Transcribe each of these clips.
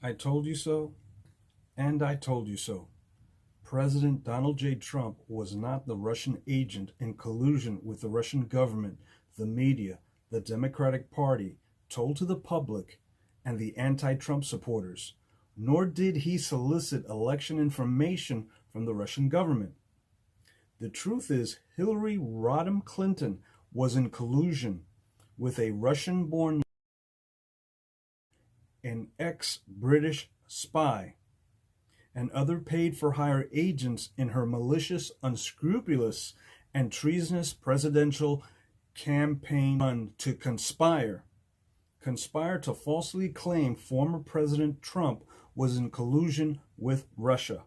I told you so, and I told you so. President Donald J. Trump was not the Russian agent in collusion with the Russian government, the media, the Democratic Party, told to the public, and the anti-Trump supporters, nor did he solicit election information from the Russian government. The truth is, Hillary Rodham Clinton was in collusion with a Russian-born, an ex-British spy, and other paid-for-hire agents in her malicious, unscrupulous, and treasonous presidential campaign run to conspire to falsely claim former President Trump was in collusion with Russia,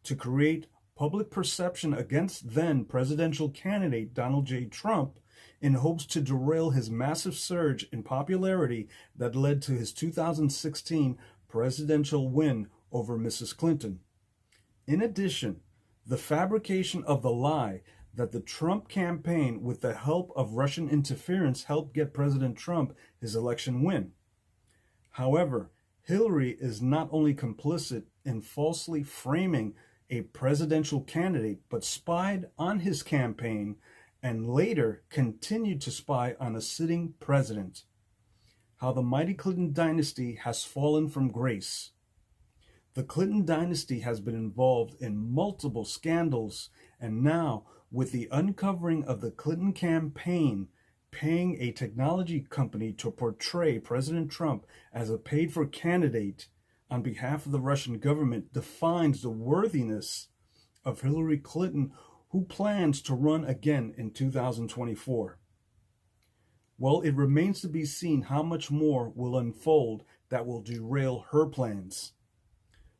to create public perception against then presidential candidate Donald J. Trump in hopes to derail his massive surge in popularity that led to his 2016 presidential win over Mrs. Clinton. In addition, the fabrication of the lie that the Trump campaign, with the help of Russian interference, helped get President Trump his election win. However, Hillary is not only complicit in falsely framing a presidential candidate, but spied on his campaign and later continued to spy on a sitting president. How the mighty Clinton Dynasty has fallen from grace. The Clinton Dynasty has been involved in multiple scandals, and now, with the uncovering of the Clinton campaign paying a technology company to portray President Trump as a paid-for candidate on behalf of the Russian government, defines the worthiness of Hillary Clinton, who plans to run again in 2024. Well, it remains to be seen how much more will unfold that will derail her plans.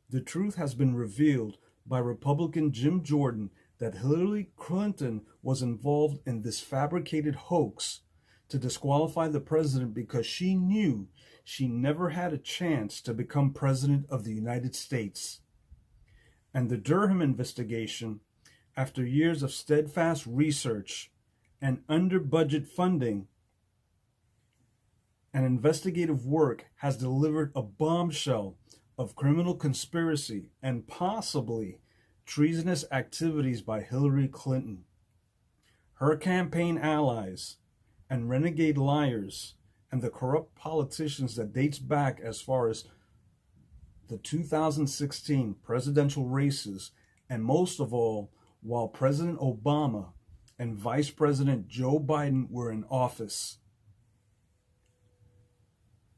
The truth has been revealed by Republican Jim Jordan that Hillary Clinton was involved in this fabricated hoax to disqualify the president because she knew she never had a chance to become president of the United States. And the Durham investigation, after years of steadfast research and under-budget funding and investigative work, has delivered a bombshell of criminal conspiracy and possibly treasonous activities by Hillary Clinton, her campaign allies, and renegade liars, and the corrupt politicians that dates back as far as the 2016 presidential races, and most of all, while President Obama and Vice President Joe Biden were in office.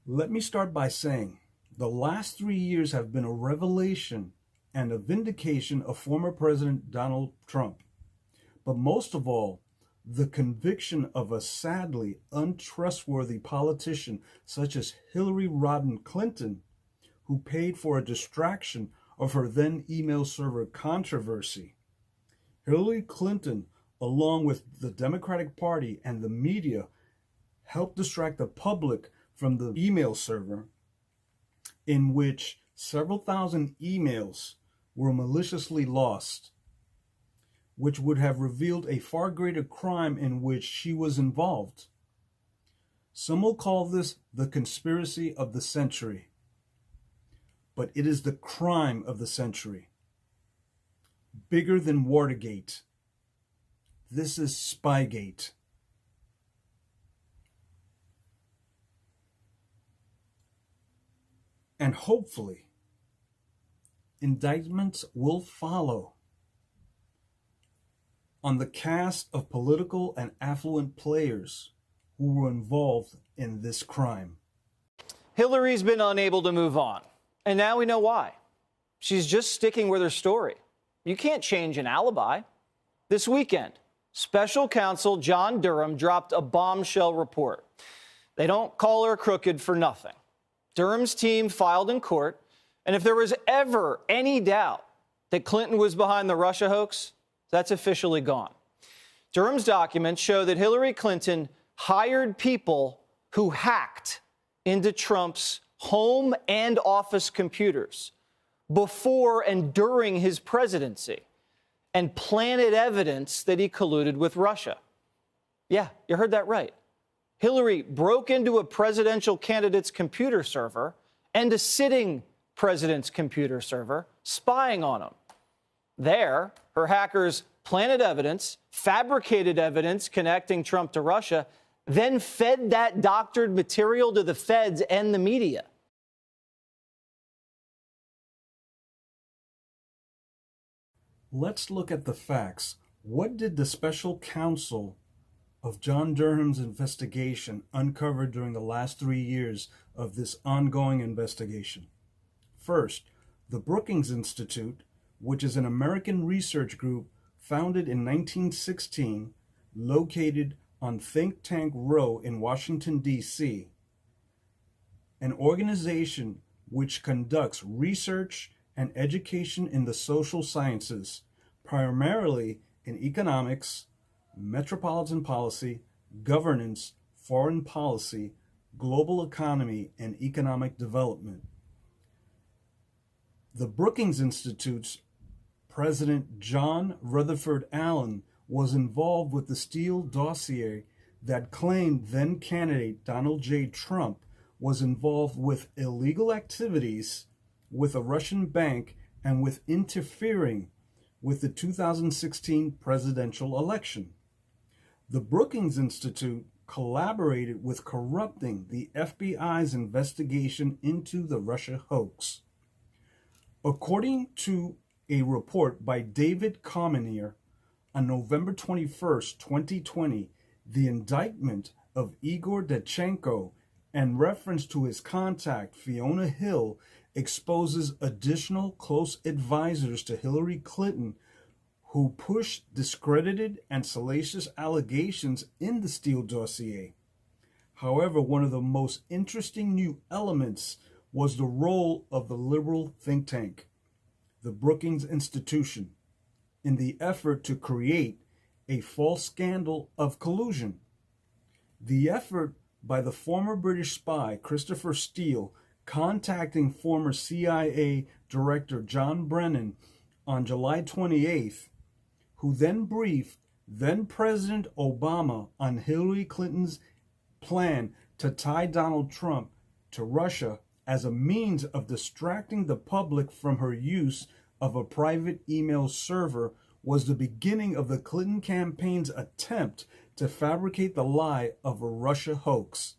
Let me start by saying, the last 3 years have been a revelation and a vindication of former President Donald Trump. But most of all, the conviction of a sadly untrustworthy politician such as Hillary Rodham Clinton, who paid for a distraction of her then email server controversy. Hillary Clinton, along with the Democratic Party and the media, helped distract the public from the email server, in which several thousand emails were maliciously lost, which would have revealed a far greater crime in which she was involved. Some will call this the conspiracy of the century, but it is the crime of the century. Bigger than Watergate. This is Spygate. And hopefully, indictments will follow on the cast of political and affluent players who were involved in this crime. Hillary's been unable to move on, and now we know why. She's just sticking with her story. You can't change an alibi. This weekend, special counsel John Durham dropped a bombshell report. They don't call her crooked for nothing. Durham's team filed in court, and if there was ever any doubt that Clinton was behind the Russia hoax, that's officially gone. Durham's documents show that Hillary Clinton hired people who hacked into Trump's home and office computers before and during his presidency and planted evidence that he colluded with Russia. Yeah, you heard that right. Hillary broke into a presidential candidate's computer server and a sitting president's computer server, spying on him. There, her hackers planted evidence, fabricated evidence connecting Trump to Russia, then fed that doctored material to the feds and the media. Let's look at the facts. What did the special counsel of John Durham's investigation uncover during the last 3 years of this ongoing investigation? First, the Brookings Institute, which is an American research group founded in 1916, located on Think Tank Row in Washington, D.C., an organization which conducts research and education in the social sciences, primarily in economics, metropolitan policy, governance, foreign policy, global economy, and economic development. The Brookings Institute's President John Rutherford Allen was involved with the Steele dossier that claimed then candidate Donald J. Trump was involved with illegal activities with a Russian bank and with interfering with the 2016 presidential election. The Brookings Institute collaborated with corrupting the FBI's investigation into the Russia hoax. According to a report by David Cominier on November 21st, 2020, the indictment of Igor Dachenko and reference to his contact, Fiona Hill, exposes additional close advisors to Hillary Clinton who pushed discredited and salacious allegations in the Steele dossier. However, one of the most interesting new elements was the role of the liberal think tank, the Brookings Institution, in the effort to create a false scandal of collusion. The effort by the former British spy Christopher Steele contacting former CIA Director John Brennan on July 28th, who then briefed then-President Obama on Hillary Clinton's plan to tie Donald Trump to Russia as a means of distracting the public from her use of a private email server, was the beginning of the Clinton campaign's attempt to fabricate the lie of a Russia hoax.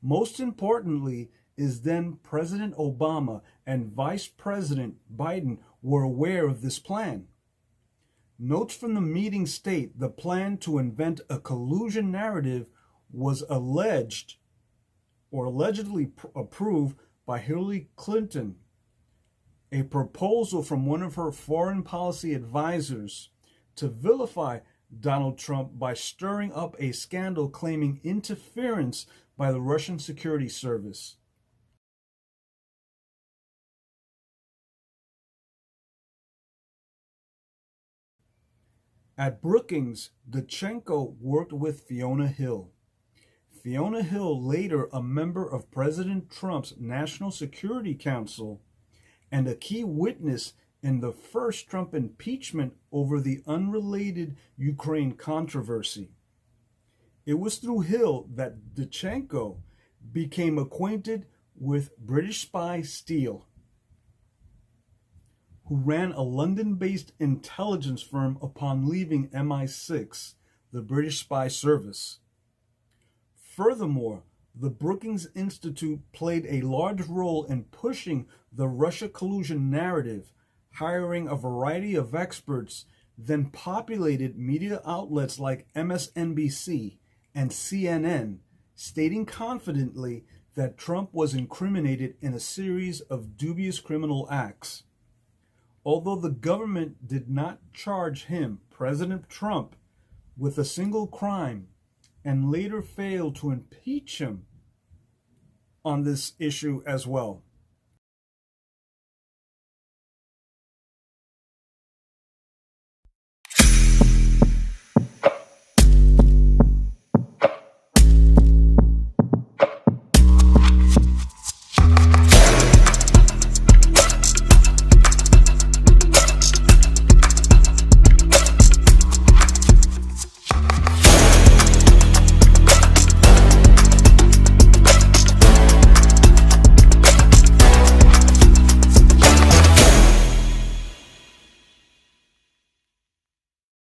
Most importantly, is then President Obama and Vice President Biden were aware of this plan. Notes from the meeting state the plan to invent a collusion narrative was alleged or allegedly approved by Hillary Clinton, a proposal from one of her foreign policy advisors to vilify Donald Trump by stirring up a scandal claiming interference by the Russian security service. At Brookings, Dachenko worked with Fiona Hill. Fiona Hill, later a member of President Trump's National Security Council and a key witness in the first Trump impeachment over the unrelated Ukraine controversy. It was through Hill that Dachenko became acquainted with British spy Steele, who ran a London-based intelligence firm upon leaving MI6, the British spy service. Furthermore, the Brookings Institute played a large role in pushing the Russia collusion narrative, hiring a variety of experts, then populated media outlets like MSNBC and CNN, stating confidently that Trump was incriminated in a series of dubious criminal acts. Although the government did not charge him, President Trump, with a single crime and later failed to impeach him on this issue as well.